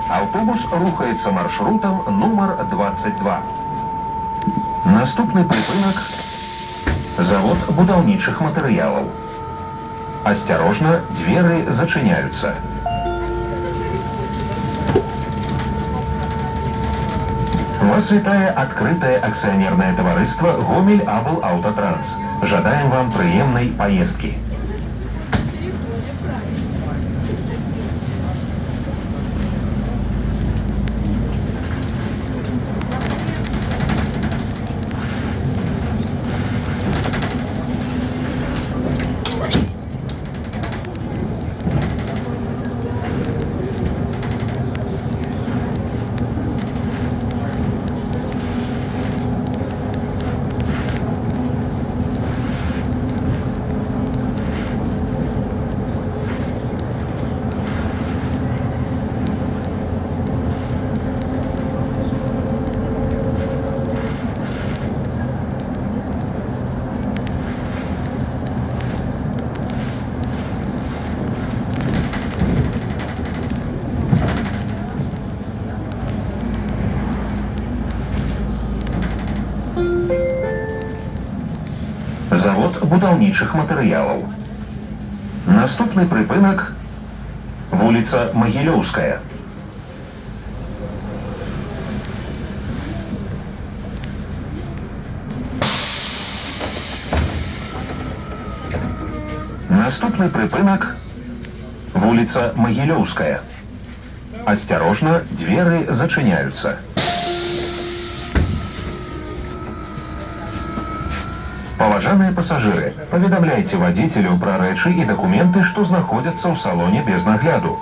Автобус рухається маршрутом номер 22. Наступний припинок – завод будаўнічых матэрыялаў. Осторожно, двери зачиняются. Вас вітае открытое акционерное товариство «Гомель Абл Автотранс». Жадаем вам приемной поездки. Завод будаўнічых матэрыялаў. Наступны прыпынак – вуліца Магілёўская. Наступны прыпынак – вуліца Магілёўская. Осторожно, двери зачиняются. Паважаныя пассажиры, паведамляйте водителю про рэчы и документы, что знаходзяцца ў салоне без нагляду.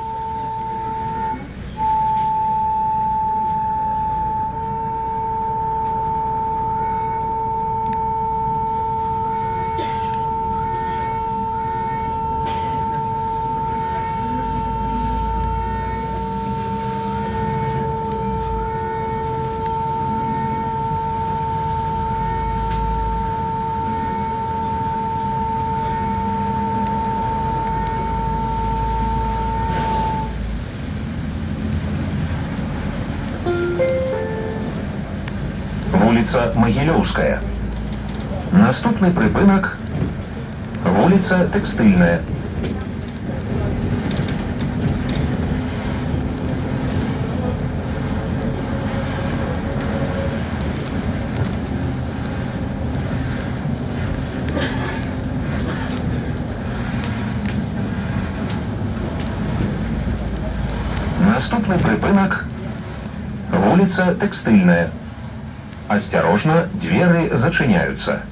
Вуліца Магілёўская. Наступны прыпынак – вуліца Тэкстыльная. Наступны прыпынак – вуліца Тэкстыльная. Осторожно, двери зачиняются.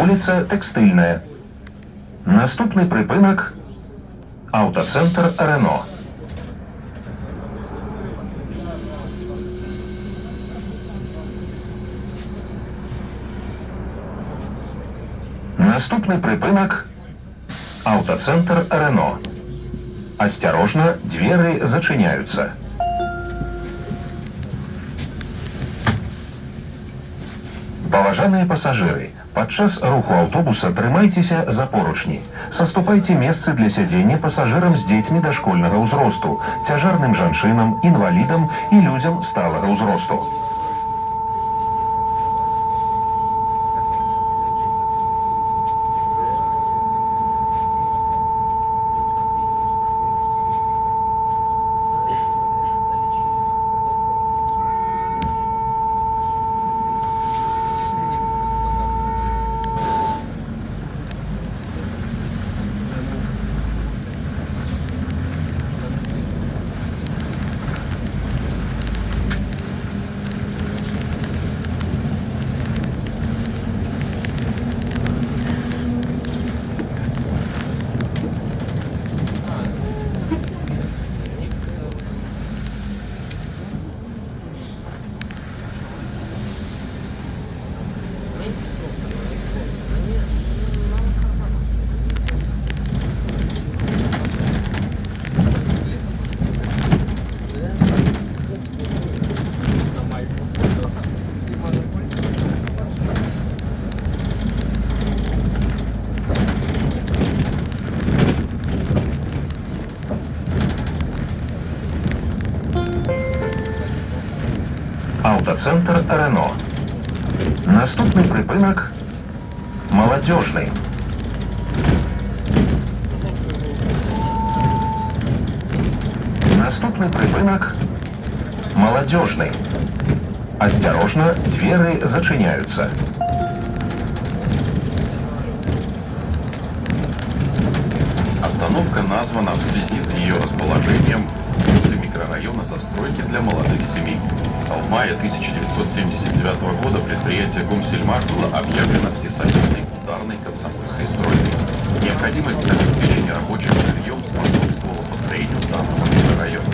вуліца Тэкстыльная. Наступны прыпынак аўтацэнтр Рено. Наступны прыпынак аўтацэнтр Рено. Асцярожна, дзверы зачыняюцца. Паважаныя пасажыры, падчас руху аўтобуса трымайцеся за поручні. Саступайце месцы для сядзення пасажырам з дзецьмі дашкольнага ўзросту, цяжарным жанчынам, інвалідам і людзям сталага ўзросту. Аўтацэнтр Рено. Наступны прыпынак Маладзёжны. Наступны прыпынак Маладзёжны. Асцярожна, дзверы зачыняюцца. Остановка названа в связи с ее расположением возле микрорайона застройки для молодых семей. В мае 1979 года предприятие «Гомсельмаш» было объявлено всесоюзной ударной комсомольской стройкой. Необходимость обеспечения рабочих жильем способствовала построению данного микрорайона.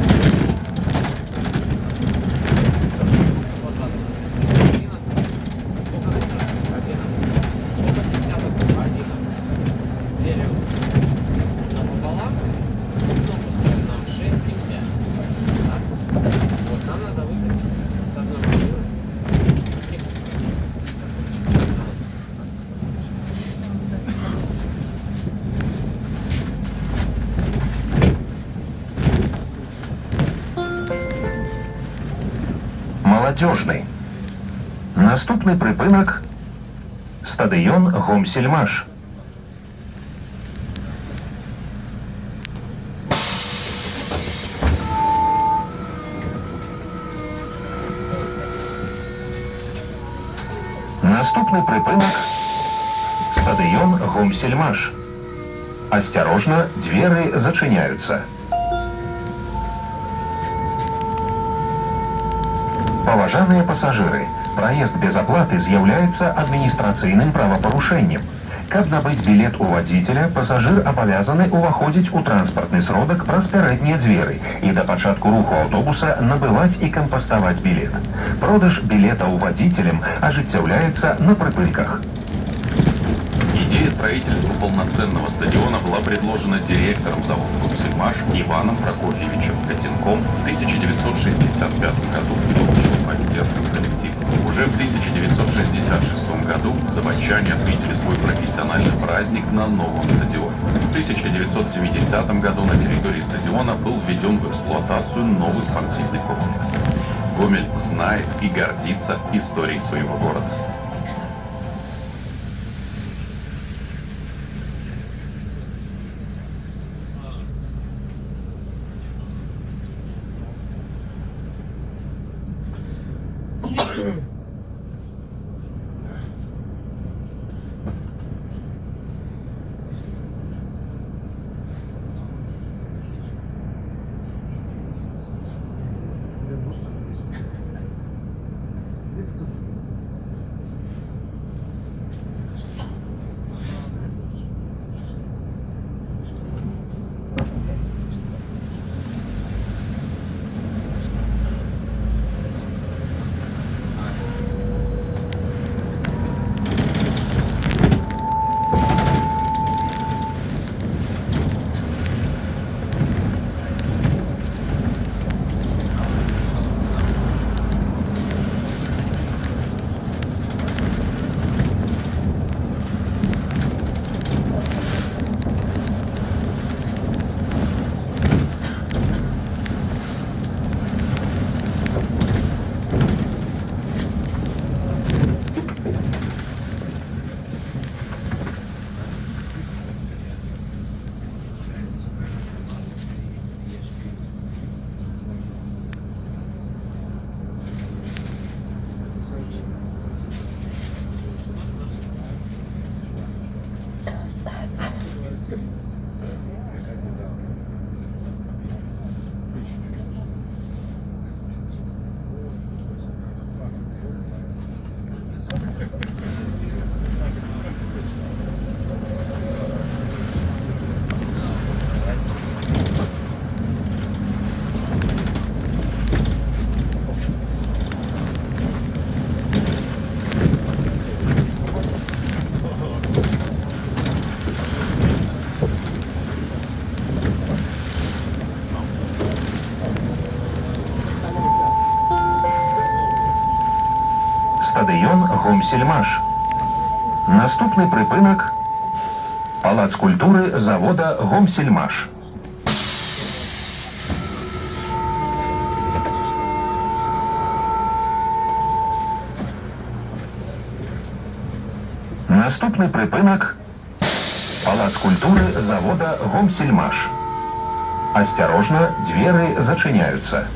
Маладзёжны. Наступны прыпынак стадыён Гомсельмаш. Наступны прыпынак стадыён Гомсельмаш. Асцярожна, дзверы зачыняюцца. Паважаныя пасажыры, праезд без аплаты з'яўляецца адміністрацыйным правапарушэннем. Каб набыць білет у вадзіцеля, пасажыр абавязаны ўваходзіць у транспартны сродак праз пярэднія дзверы і да пачатку руху аўтобуса набываць і кампаставаць білет. Продаж білетаў вадзіцелем ажыццяўляецца на прыпынках. Идея строительства полноценного стадиона была предложена директором завода «Гомсельмаш» Иваном Прокофьевичем Котенком в 1965 году и получил поддержку коллектива. Уже в 1966 году заводчане отметили свой профессиональный праздник на новом стадионе. В 1970 году на территории стадиона был введен в эксплуатацию новый спортивный комплекс. Гомель знает и гордится историей своего города. стадыён Гомсельмаш. Наступны прыпынак палац культуры завода Гомсельмаш. Наступны прыпынак палац культуры завода Гомсельмаш. Осторожно, двери зачиняются.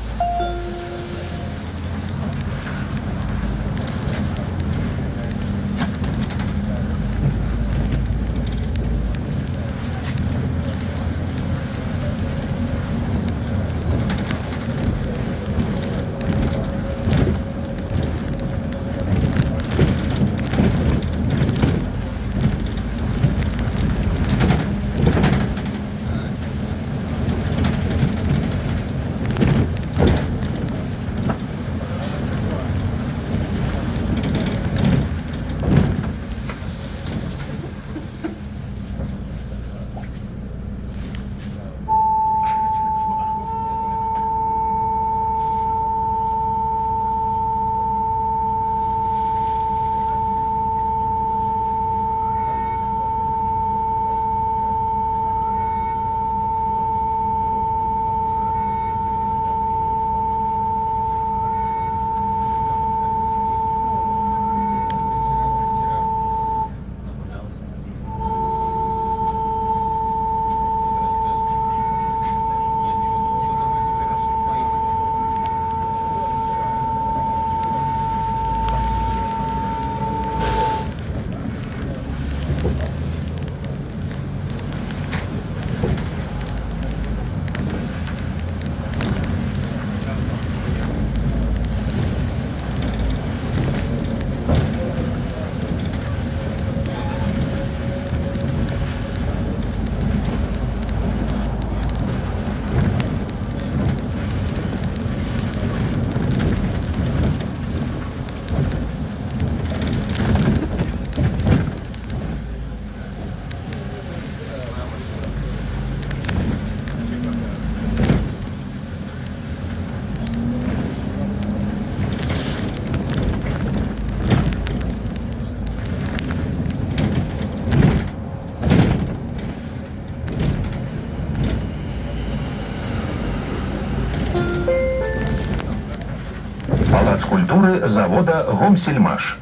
Палац культуры завода Гомсельмаш.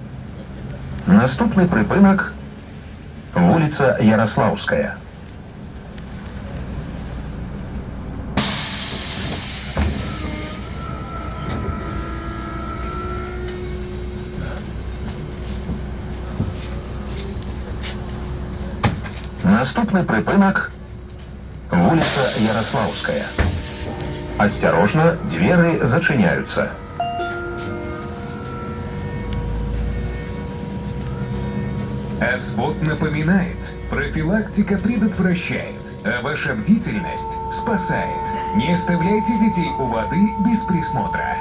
Наступны прыпынак вуліца Ярослаўская. Наступны прыпынак вуліца Ярослаўская. Осторожно, двери зачиняются. Спот напоминает, профилактика предотвращает, а ваша бдительность спасает. Не оставляйте детей у воды без присмотра.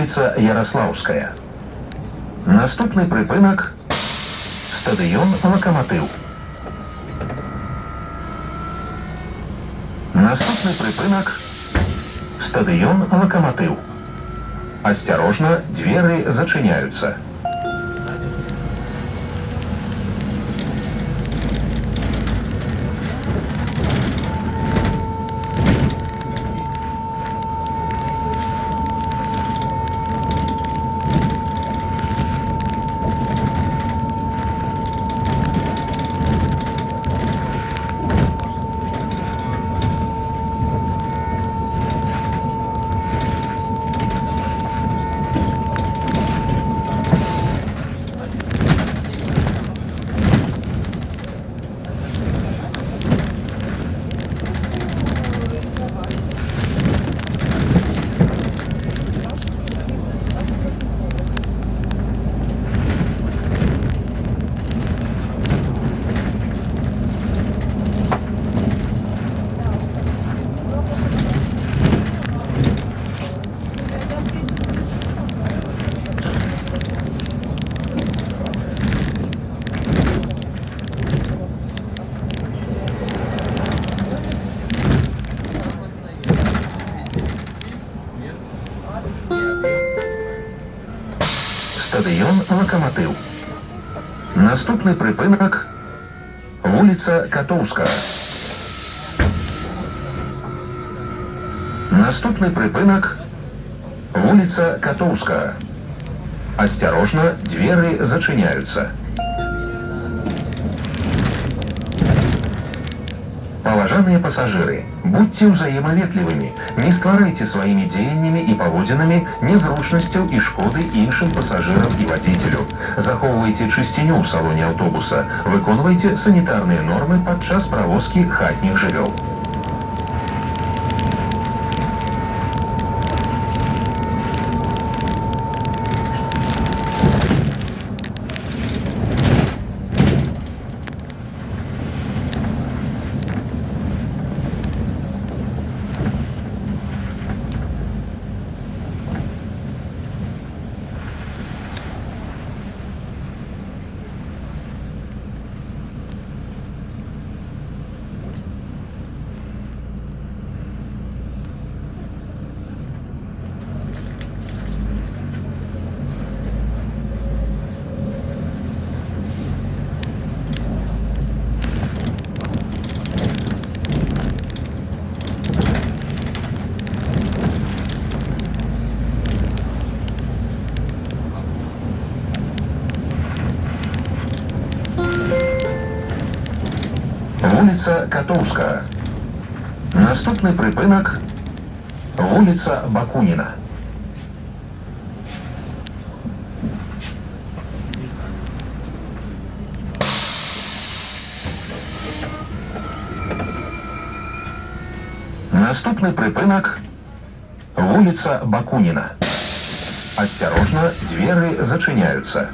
вулиця Ярославська. Наступний припинок – стадіон Локомотив. Наступний припинок – стадіон Локомотив. Осторожно, двери зачиняются. Стадіон Локомотив. Наступний припинок – вулиця Котовська. Наступний припинок – вулиця Котовська. Осторожно, двери зачиняются. Уважаемые пассажиры, будьте взаимоветливыми, не стварайте своими деяниями и поводзінамі незручнасцяў і шкоды іншым пассажирам і водителю. Захоўвайце чысціню ў салоне аўтобуса, выконвайце санітарныя нормы падчас правозкі хатніх жывёл. Вулиця Котовська. Наступний припинок – вулиця Бакуніна. Наступний припинок – вулиця Бакуніна. Осторожно, двери зачиняются.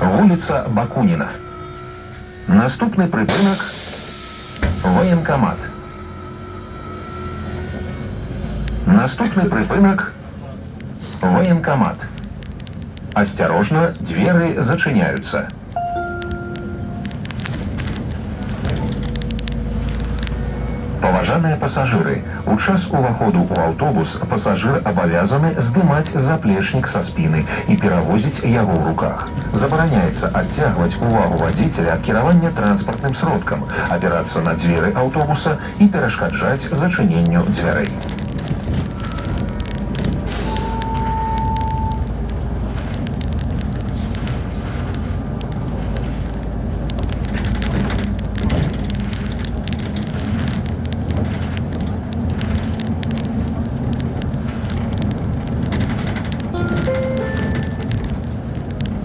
Вулиця Бакуніна. Наступний припинок – воєнкомат. Наступны прыпынак — военкомат. Осторожно, двери зачиняются. Паважаныя пасажыры, у час уваходу ў аўтобус пасажыр абавязаны здымаць заплечнік са спіны і перавозіць яго ў руках. Забараняецца адцягваць увагу вадзіцеля ад кіравання транспартным сродкам, абірацца на дзверы аўтобуса і перашкаджаць зачыненню дзвярэй.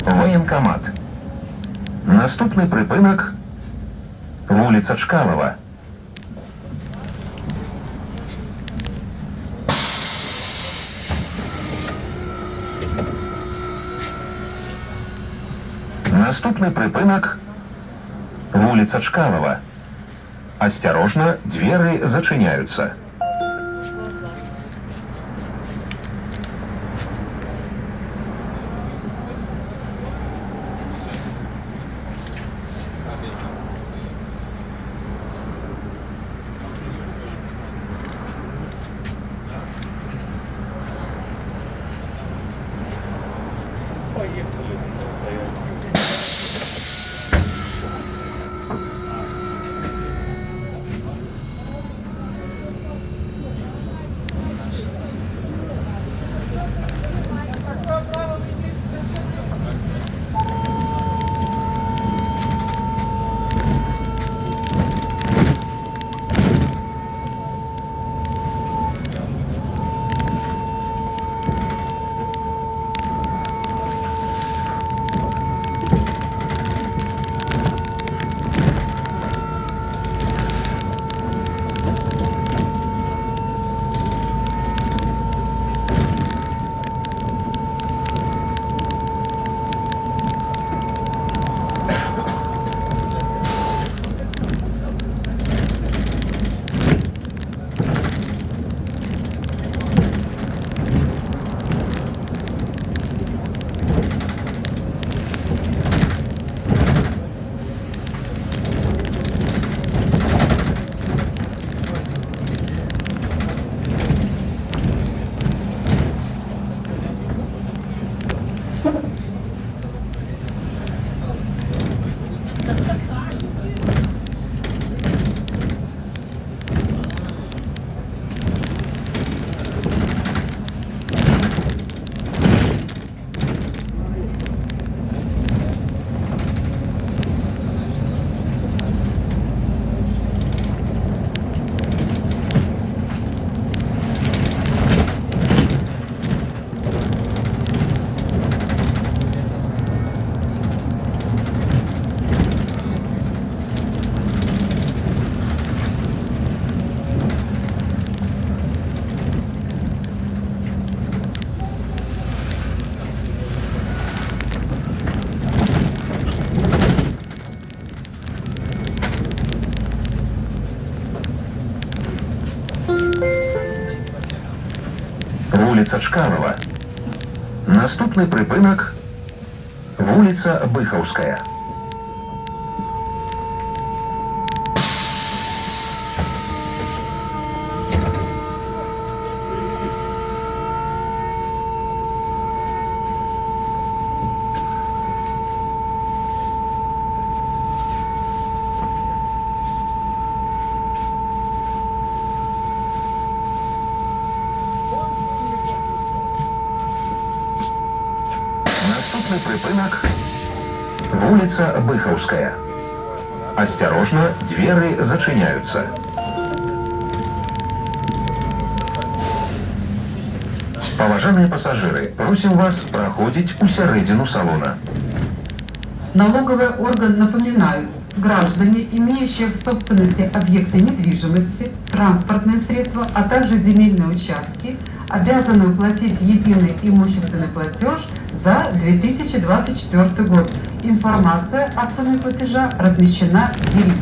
Военкомат. Наступны прыпынак — вуліца Чкалова. Наступны прыпынак — вуліца Чкалова. Осторожно, двери зачиняются. Вуліца Чкалова. Наступны прыпынак — вуліца Быхаўская. Наступны прыпынак — вуліца Быхаўская. Осторожно, двери зачиняются. Паважаныя пассажиры, просим вас проходить у сярэдзіну салона. Налоговый орган напоминает, граждане, имеющие в собственности объекты недвижимости, транспортные средства, а также земельные участки, обязаны уплатить единый имущественный платеж за 2024 год. Информация о сумме платежа размещена в ЕРИК.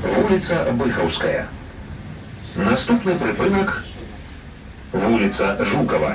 Вулиця Быхаўская. Наступны прыпынак вуліца Жукова.